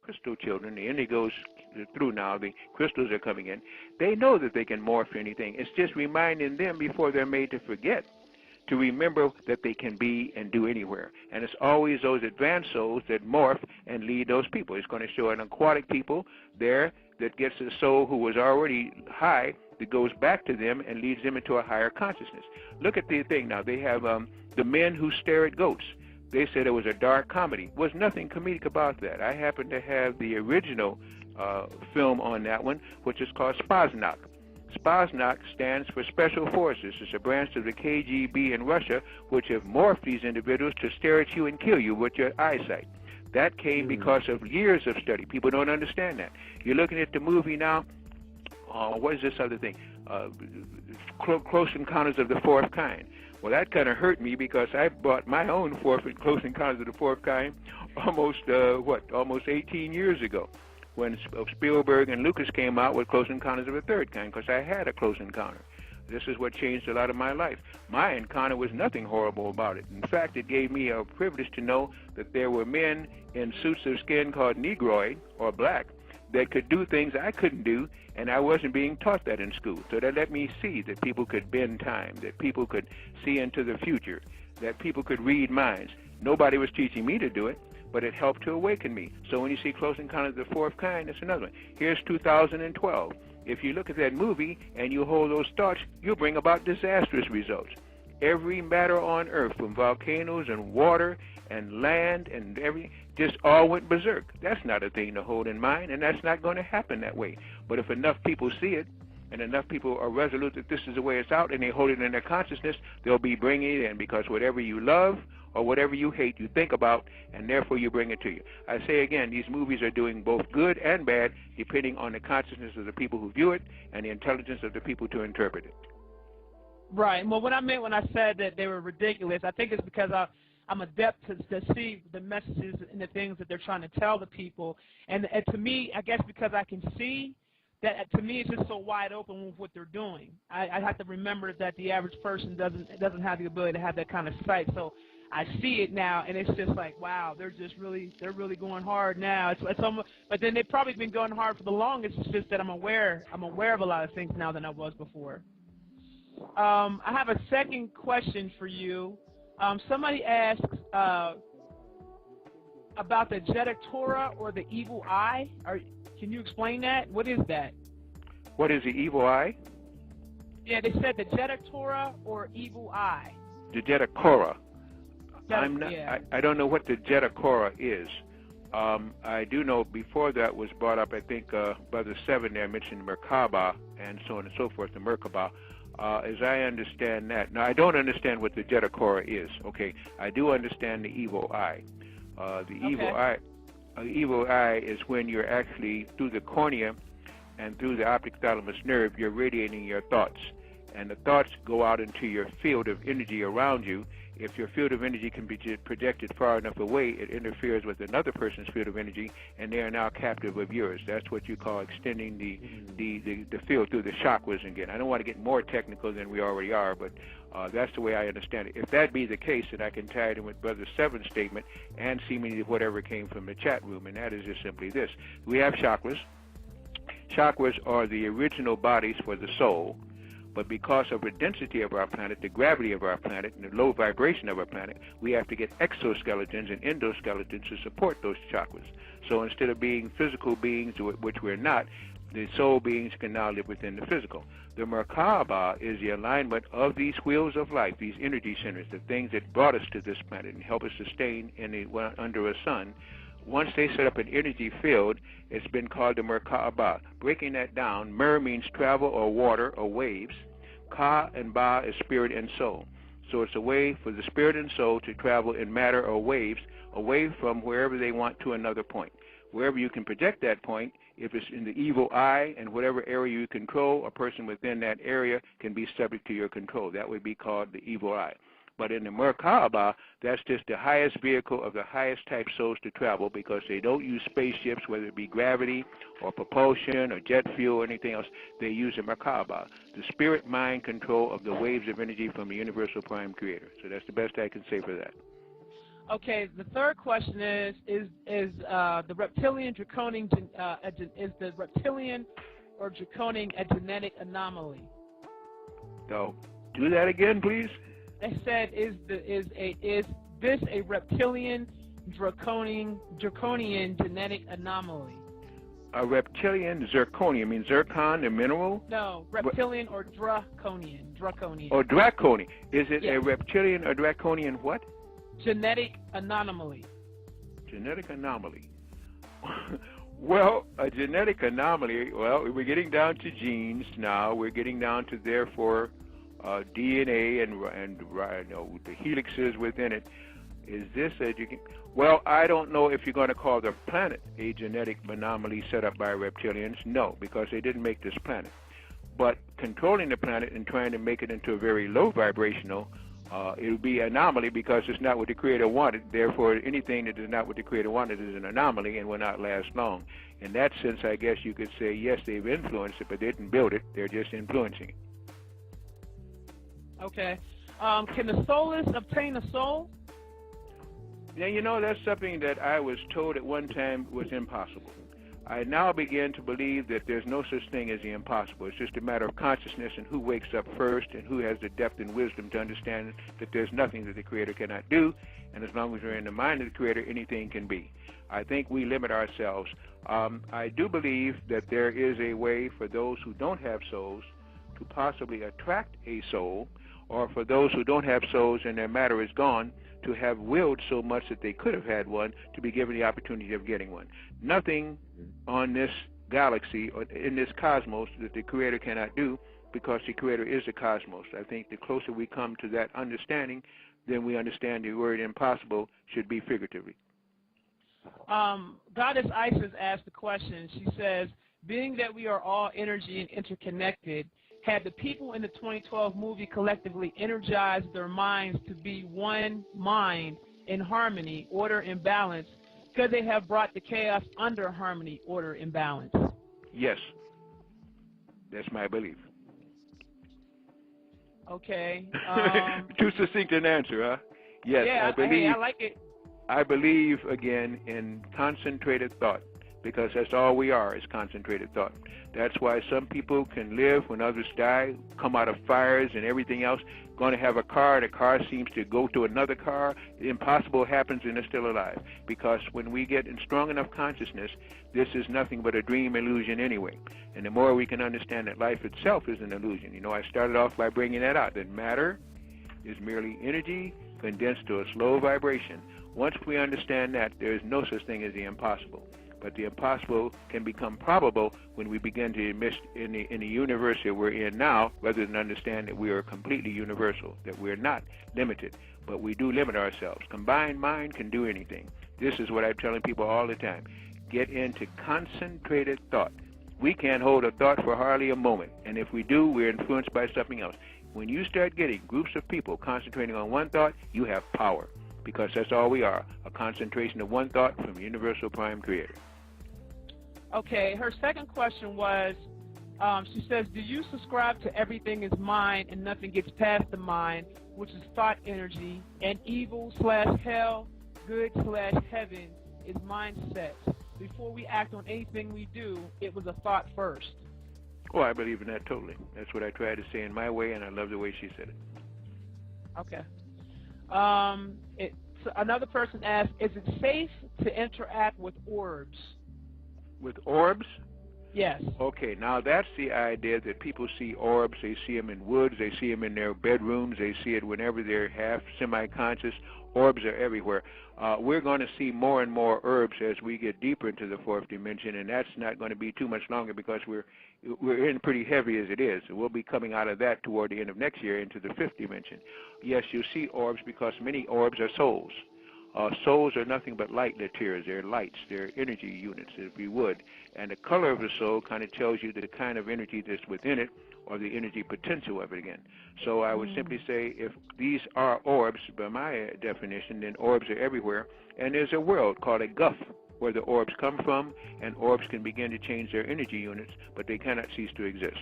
crystal children. The indigo's through now. The crystals are coming in. They know that they can morph anything. It's just reminding them before they're made to forget, to remember that they can be and do anywhere. And it's always those advanced souls that morph and lead those people. It's going to show an aquatic people there that gets a soul who was already high, that goes back to them and leads them into a higher consciousness. Look at the thing now. They have the men who stare at goats. They said it was a dark comedy. Was nothing comedic about that. I happen to have the original film on that one, which is called Spaznak. Spaznak stands for Special Forces. It's a branch of the KGB in Russia, which have morphed these individuals to stare at you and kill you with your eyesight. That came because of years of study. People don't understand that. You're looking at the movie now. What is this other thing? Close Encounters of the Fourth Kind. Well, that kind of hurt me because I bought my own Close Encounters of the Fourth Kind almost 18 years ago, when Spielberg and Lucas came out with Close Encounters of the Third Kind, because I had a close encounter. This is what changed a lot of my life. My encounter was nothing horrible about it. In fact, it gave me a privilege to know that there were men in suits of skin called Negroid, or black, that could do things I couldn't do, and I wasn't being taught that in school. So that let me see that people could bend time, that people could see into the future, that people could read minds. Nobody was teaching me to do it, but it helped to awaken me. So when you see Close Encounters of the Fourth Kind, that's another one. Here's 2012. If you look at that movie and you hold those thoughts, you'll bring about disastrous results. Every matter on earth, from volcanoes and water and land and everything, just all went berserk. That's not a thing to hold in mind, and that's not going to happen that way. But if enough people see it, and enough people are resolute that this is the way it's out, and they hold it in their consciousness, they'll be bringing it in, because whatever you love or whatever you hate, you think about, and therefore you bring it to you. I say again, these movies are doing both good and bad, depending on the consciousness of the people who view it and the intelligence of the people to interpret it. Right. Well, what I meant when I said that they were ridiculous, I think it's because I'm adept to see the messages and the things that they're trying to tell the people. And to me, I guess because I can see, that to me it's just so wide open with what they're doing. I have to remember that the average person doesn't have the ability to have that kind of sight. So I see it now, and it's just like, wow, they're really going hard now. It's almost, but then they've probably been going hard for the longest. It's just that I'm aware of a lot of things now than I was before. I have a second question for you. Somebody asked about the Jedatora, or the evil eye. Can you explain that? What is that? What is the evil eye? Yeah, they said the Jedatora, or evil eye. The Jedakora. Yeah. I don't know what the Jedakora is. I do know before that was brought up, I think Brother Sevan there mentioned Merkaba and so on and so forth, the Merkaba. As I understand that, now I don't understand what the Jedakora is. Okay, I do understand the evil eye. Evil eye is when you're actually through the cornea and through the optic thalamus nerve, you're radiating your thoughts, and the thoughts go out into your field of energy around you. If your field of energy can be projected far enough away, it interferes with another person's field of energy, and they are now captive of yours. That's what you call extending the field through the chakras again. I don't want to get more technical than we already are, but that's the way I understand it. If that be the case, then I can tie it in with Brother Seven's statement and seemingly whatever came from the chat room, and that is just simply this. We have chakras. Chakras are the original bodies for the soul. But because of the density of our planet, the gravity of our planet, and the low vibration of our planet, we have to get exoskeletons and endoskeletons to support those chakras. So instead of being physical beings, which we're not, the soul beings can now live within the physical. The Merkaba is the alignment of these wheels of life, these energy centers, the things that brought us to this planet and help us sustain under a sun. Once they set up an energy field, it's been called the Merkaba. Breaking that down, Mer means travel or water or waves. Ka and Ba is spirit and soul. So it's a way for the spirit and soul to travel in matter or waves away from wherever they want to another point. Wherever you can project that point, if it's in the evil eye and whatever area you control, a person within that area can be subject to your control. That would be called the evil eye. But in the Merkaba, that's just the highest vehicle of the highest type souls to travel, because they don't use spaceships, whether it be gravity or propulsion or jet fuel or anything else. They use the Merkaba, the spirit-mind control of the waves of energy from the Universal Prime Creator. So that's the best I can say for that. Okay, the third question is the reptilian draconian is the reptilian or draconian a genetic anomaly? So, do that again, please. They said is this a reptilian draconian genetic anomaly? A reptilian zirconium means zircon, the mineral? No, reptilian or draconian. Oh, draconian. Is it Yes. a reptilian or draconian what? Genetic anomaly. Genetic anomaly. Well, a genetic anomaly, well, we're getting down to genes now. We're getting down to, therefore, DNA and the helixes within it. Is this a... Well, I don't know if you're going to call the planet a genetic anomaly set up by reptilians. No, because they didn't make this planet. But controlling the planet and trying to make it into a very low vibrational, it would be an anomaly because it's not what the Creator wanted. Therefore, anything that is not what the Creator wanted is an anomaly and will not last long. In that sense, I guess you could say, yes, they've influenced it, but they didn't build it. They're just influencing it. Okay. Can the soulless obtain a soul? Now, you know, that's something that I was told at one time was impossible. I now begin to believe that there's no such thing as the impossible. It's just a matter of consciousness and who wakes up first and who has the depth and wisdom to understand that there's nothing that the Creator cannot do, and as long as we're in the mind of the Creator, anything can be. I think we limit ourselves. I do believe that there is a way for those who don't have souls to possibly attract a soul, or for those who don't have souls and their matter is gone, to have willed so much that they could have had one, to be given the opportunity of getting one. Nothing on this galaxy or in this cosmos that the Creator cannot do, because the Creator is the cosmos. I think the closer we come to that understanding, then we understand the word impossible should be figuratively. Goddess Isis asked the question. She says, being that we are all energy and interconnected, had the people in the 2012 movie collectively energized their minds to be one mind in harmony, order, and balance, could they have brought the chaos under harmony, order, and balance? Yes. That's my belief. Okay. Too succinct an answer, huh? Yes, yeah, I like it. I believe, again, in concentrated thought, because that's all we are, is concentrated thought. That's why some people can live when others die, come out of fires and everything else, going to have a car, the car seems to go to another car, the impossible happens and they're still alive. Because when we get in strong enough consciousness, this is nothing but a dream illusion anyway. And the more we can understand that life itself is an illusion. You know, I started off by bringing that out, that matter is merely energy condensed to a slow vibration. Once we understand that, there is no such thing as the impossible. But the impossible can become probable when we begin to admit in the universe that we're in now, rather than understand that we are completely universal, that we're not limited, but we do limit ourselves. Combined mind can do anything. This is what I'm telling people all the time. Get into concentrated thought. We can't hold a thought for hardly a moment, and if we do, we're influenced by something else. When you start getting groups of people concentrating on one thought, you have power, because that's all we are, a concentration of one thought from the Universal Prime Creator. Okay, her second question was, she says, do you subscribe to everything is mind and nothing gets past the mind, which is thought energy, and evil/hell, good/heaven is mindset? Before we act on anything we do, it was a thought first. Oh, I believe in that totally. That's what I try to say in my way, and I love the way she said it. Okay. Another person asked, is it safe to interact with orbs? With orbs? Yes. Okay, now that's the idea that people see orbs. They see them in woods. They see them in their bedrooms. They see it whenever they're half semi-conscious. Orbs are everywhere. We're going to see more and more orbs as we get deeper into the fourth dimension, and that's not going to be too much longer because we're in pretty heavy as it is. We'll be coming out of that toward the end of next year into the fifth dimension. Yes, you'll see orbs because many orbs are souls. Souls are nothing but light lattiers. They're lights. They're energy units, if you would. And the color of the soul kind of tells you the kind of energy that's within it or the energy potential of it again. So I would simply say if these are orbs, by my definition, then orbs are everywhere. And there's a world called a gulf where the orbs come from, and orbs can begin to change their energy units, but they cannot cease to exist.